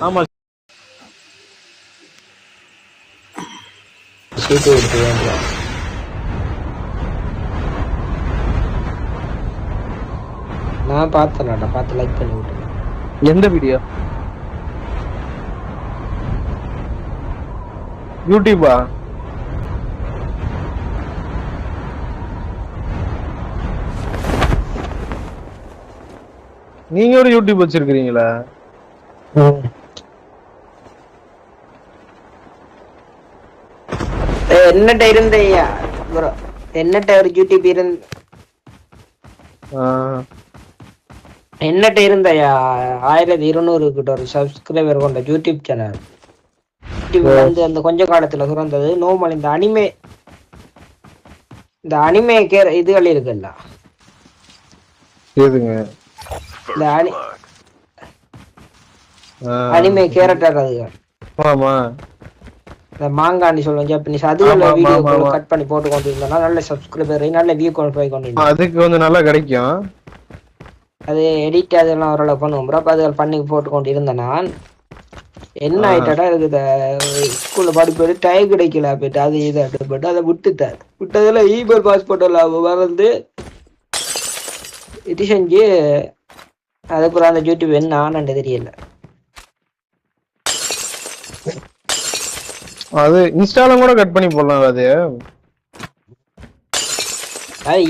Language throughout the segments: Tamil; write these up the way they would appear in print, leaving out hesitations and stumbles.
ஆமா சீட்டு எடுத்து வேண்டிய நான் பார்த்தேன்டா, பார்த்து லைக் பண்ணி விட்டுருங்க. எந்த வீடியோ? யூடியூபா? நீங்க ஒரு யூடியூப் வச்சிருக்கீங்களா? என்னட்ட இருந்தையா ப்ரோ, என்னட்ட ஒரு யூடியூப் என்னட்ட இருந்தையா 1200 கிட்ட ஒரு சப்ஸ்கிரைபர் கொண்ட யூடியூப் சேனல். யூடியூப்ல வந்து அந்த கொஞ்ச காலத்துல சுரந்தது நோமல் இந்த அனிமே இதுகள் இருக்குல்ல, இந்த அனிமே கேரக்டர் அதுகள். ஆமா இந்த மாங்காண்டி சொல்லுவோம் ஜாப்பனீஸ், அதுல வீடியோ கட் பண்ணி போட்டு கொண்டு இருந்தோம்னா நல்ல சப்ஸ்கிரைபர் நல்ல வியூ போய் கொண்டு அதுக்கு கொஞ்சம் நல்லா கிடைக்கும். அது எடிட் அதெல்லாம் ஓரளவு பண்ணுவோம் ப்ரோ. அதுகள் பண்ணி போட்டு கொண்டு இருந்தேன் நான். என்ன ஆயிட்டா இருக்குது, ஸ்கூல்ல படிப்பது டைம் கிடைக்கல போயிட்டு அது இது போட்டு அதை விட்டதுல இமெயில் பாஸ்போர்ட் எல்லாம் வந்து இது செஞ்சு அதுக்கப்புறம் அந்த யூடியூப் என்ன ஆனன்னு தெரியல. அது இன்ஸ்டால கூட கட் பண்ணி போடலாம். அது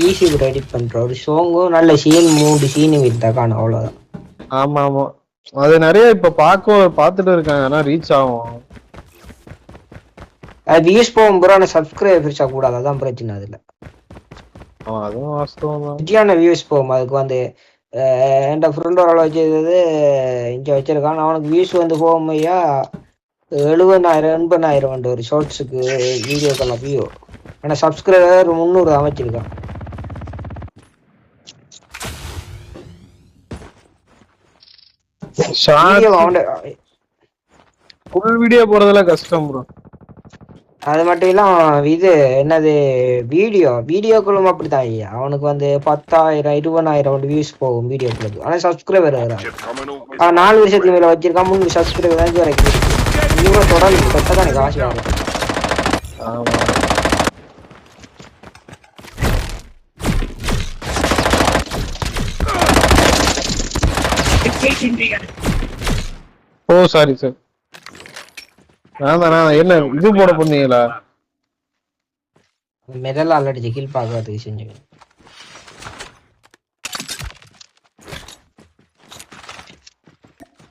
ஈஸி ப்ரோ எடிட் பண்ற. ஒரு சாங்கும் நல்ல சீன் 3 சீனு விட்டா காணும், அவ்வளவுதான். ஆமா ஆமா, அது நிறைய இப்ப பாத்துட்டு இருக்காங்க, ஆனா ரீச் ஆகும். அது வியூஸ் போகும் ப்ரோ, ஆனா சப்ஸ்கிரைபர்ஸ் கூடாது, அதான் பிரச்சனை. அதுல அதுவும் வாஸ்தவம் தான். சரியான வியூஸ் போகும். அதுக்கு வந்து என் ஃப்ரெண்ட் ஒரு வச்சது இங்க வச்சிருக்கான், அவனுக்கு வியூஸ் வந்து போகும் ஐயா 70,000 80,000 ஒரு ஷார்ட்ஸுக்கு வீடியோக்கெல்லாம் வியூ. ஆனா சப்ஸ்கிரைபர் 300 அமைச்சிருக்கான். ஃபுல் வீடியோ போறதுல கஷ்டம் ப்ரோ. அது மட்டும் இல்லாம இது என்னது வீடியோக்களும் அப்படித்தான் ஐயா. அவனுக்கு வந்து 10,000 20,000 வியூஸ் போகும் வீடியோக்களுக்கு, ஆனா சப்ஸ்கிரைபர் வராது. 4 வருஷத்துக்கு மேல வச்சிருக்கான், 3 சப்ஸ்கிரைபர் தான் வரைக்கும். இவங்க தொடர்ந்து பெற்றதான் எனக்கு ஆசை வரும். ஓ சாரி சார், நான் என்ன இது போட போனீங்களா? மெடல் அடிச்சு கீழ் பார்க்கறதுக்கு செஞ்சு.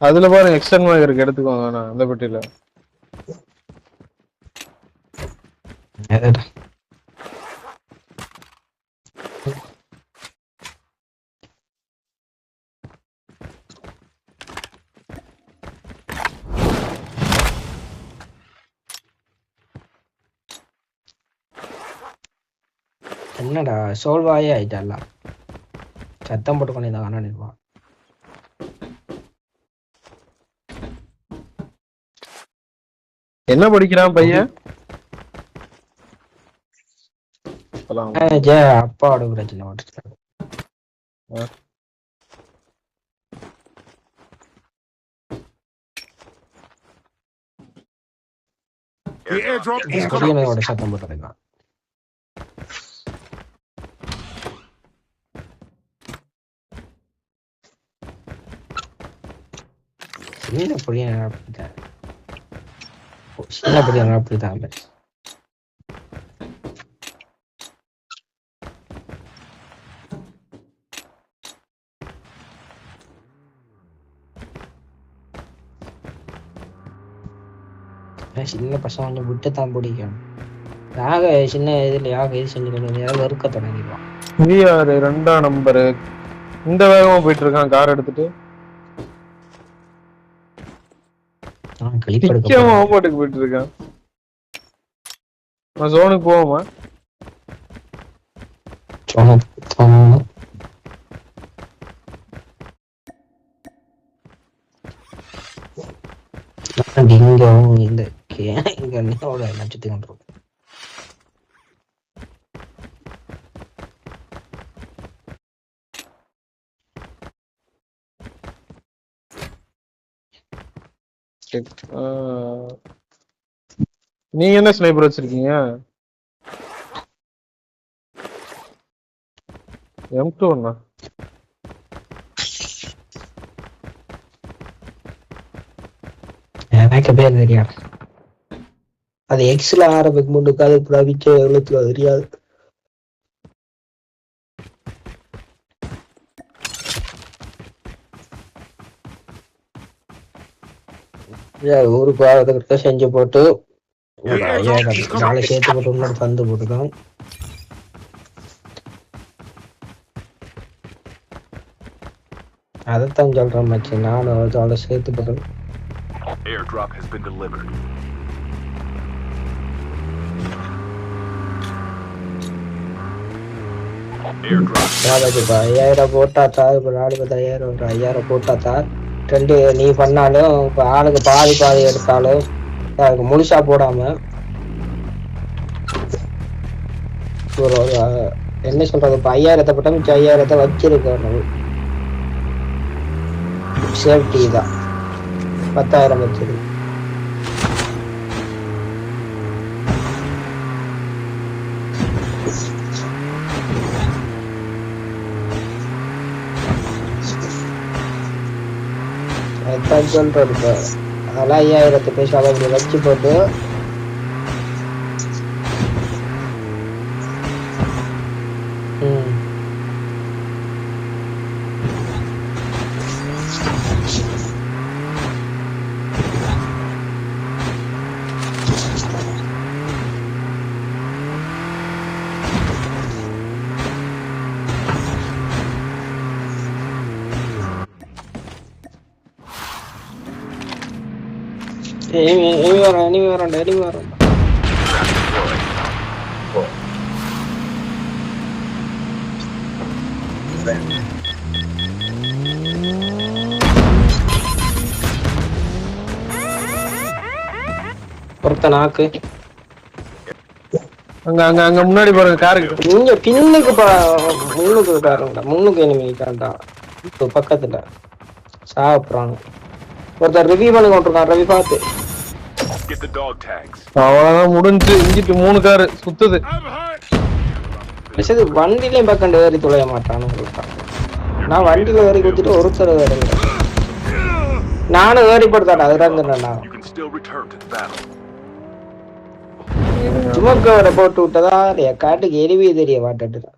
அதுல பாருங்க எக்ஸ்டர்ன் இருக்கு, எடுத்துக்கோங்க. நான் அந்த பெட்டியில என்னடா சோல்வாயே ஆயிட்டால, சத்தம் போட்டு கொண்டு இந்த காணான். என்ன படிக்கிறான் பையன்? அப்பாவோட பிரச்சனை ஓட்டு. சத்தம் போட்டுருக்கான். சின்ன பொடியன் அப்படித்தான், சின்ன பொடியன் அப்படித்தான். சின்ன பசங்க கொஞ்சம் விட்டுத்தான் பிடிக்கும். யாக சின்ன இதுல யாக இது செஞ்சு வெறுக்க தொடங்கிடுவான். 2ஆம் நம்பரு இந்த வேகமா போயிட்டு இருக்கான், கார் எடுத்துட்டு ஓபாட்டுக்கு போயிட்டு இருக்கான். ஜோனுக்கு போவோமா? இந்த நட்சத்திரம் கொண்டிருக்கும். நீங்க என்ன ஸ்னைப்பர் வச்சிருக்கீங்க? M2 ஒண்ணா? எனக்கு பேர் தெரியாது. அது எக்ஸ்ல ஆரம்பிக்கு முன்னுக்கு அது பிரவிக்க எவ்வளவு தெரியாது. ஊருக்கு வாரத்துக்கிட்ட செஞ்சு போட்டு நாளை சேர்த்து போட்டு இன்னொரு தந்து போட்டுதான். அதைத்தான் சொல்றேன் மச்சி, நானும் அதோட சேர்த்து போட்டு. Airdrop has been delivered. Airdrop. 5000 போட்டாத்தா, இப்ப 40,000 ஒரு 5000 போட்டாத்தா. ரெண்டு நீ பண்ணாலும் இப்ப ஆளுக்கு பாதி பாதி எடுத்தாலும் அதுக்கு முழுசா போடாம ஒரு என்ன சொல்றது, இப்ப 5000 போட்டா மிச்சம் 5000 வச்சிருக்கணும். சேஃப்டி தான் 10,000 வச்சிருக்கு. அதுதான் சொல்றது. இப்ப அதெல்லாம் 5000 பேசி அதை இப்படி வச்சு போட்டு enemy வரேன். ஒருத்த நாக்கு அங்க அங்க அங்க முன்னாடி பாருங்க, காருக்கு இங்க பின்னுக்கு முன்னுக்கு பாருங்கடா, முன்னுக்கு enemy இருக்கான்டா இப்போ பக்கத்துல சாப்பிடுறாங்க. ஒருத்தர் ரிவ்யூ பண்ணி கொண்டிருக்கான், ரவி பார்த்து. அவ்வளவுதான் முடிஞ்சு. இங்கிட்டு 3 காரு சுத்துது. வண்டிலையும் பக்கம் ஏறி துளைய மாட்டானு. நான் வண்டியில ஏறி குத்திட்டு ஒருத்தர் வேற நானும் ஏறி படுத்தாடா, அது இறங்குறேன். சுமக்க வர போட்டு விட்டதா காட்டுக்கு எரிவி தெரிய மாட்டேன்.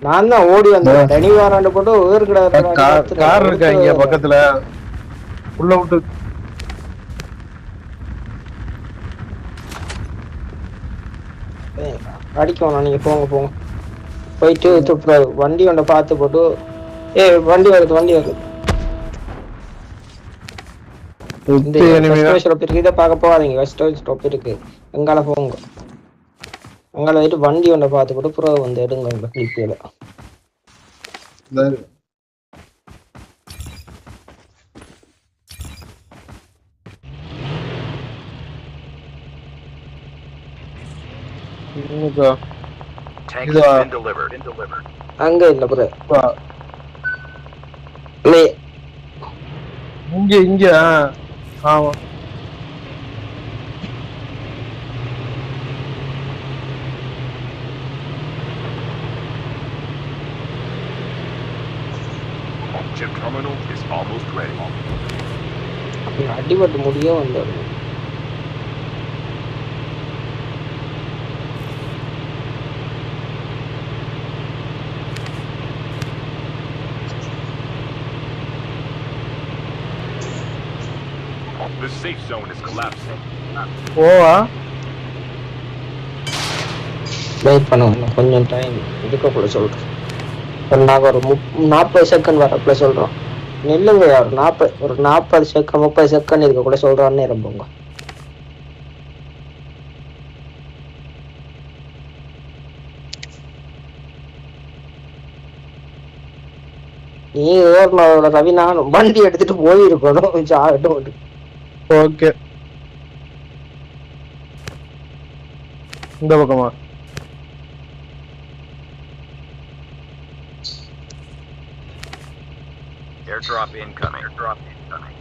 நான் தான் ஓடி வந்தேன். தனி வாராண்டு போட்டு ஒவ்வொரு கார் இருக்கா இங்க பக்கத்துல உள்ள விட்டு. அடிக்கணும், நீங்க போங்க போயிட்டு வண்டி ஒன்றை பார்த்து போட்டு. வண்டி வருது. இதை பார்க்க போகாதீங்க, வெஸ்ட் ஸ்டாப் இருக்கு, அங்கால போங்க. அங்கால போயிட்டு வண்டி ஒன்றை பார்த்து போட்டு புறம் வந்து எடுங்க கிளிப்பில. அங்க இல்ல புற இங்க ஆமா. Chip terminal is almost ready. அடிபட்டு முடிய வந்தாரு. The safe zone is collapsing. Owa wait பண்ணுங்க, கொஞ்சம் டைம் இதுக்குள்ள சொல்றேன். நாங்கள் ஒரு 40 செகண்ட் வரக்குள்ள சொல்றோம். நில்லுங்க, யார் 40 செகண்ட் 30 செகண்ட் இருக்கக்குள்ள சொல்றோன்னு இருப்போங்க. நீ ஏறினோட ரவி, நானும் வண்டி எடுத்துட்டு போயிருக்கணும். ஓகே, இந்த பக்கமா Airdrop incoming. Airdrop incoming.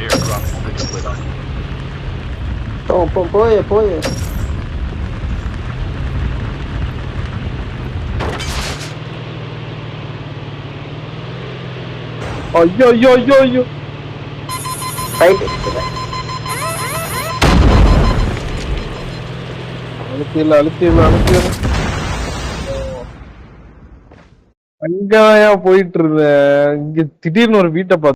Airdrop has been delivered. போய் ஐயோ ஐயோ ஐயோ ஐயோ ஃபைட் அழுத்திடல அங்கயா போயிட்டு இருந்தேன். இங்க திடீர்னு ஒரு வீட்டை பார்த்தேன்.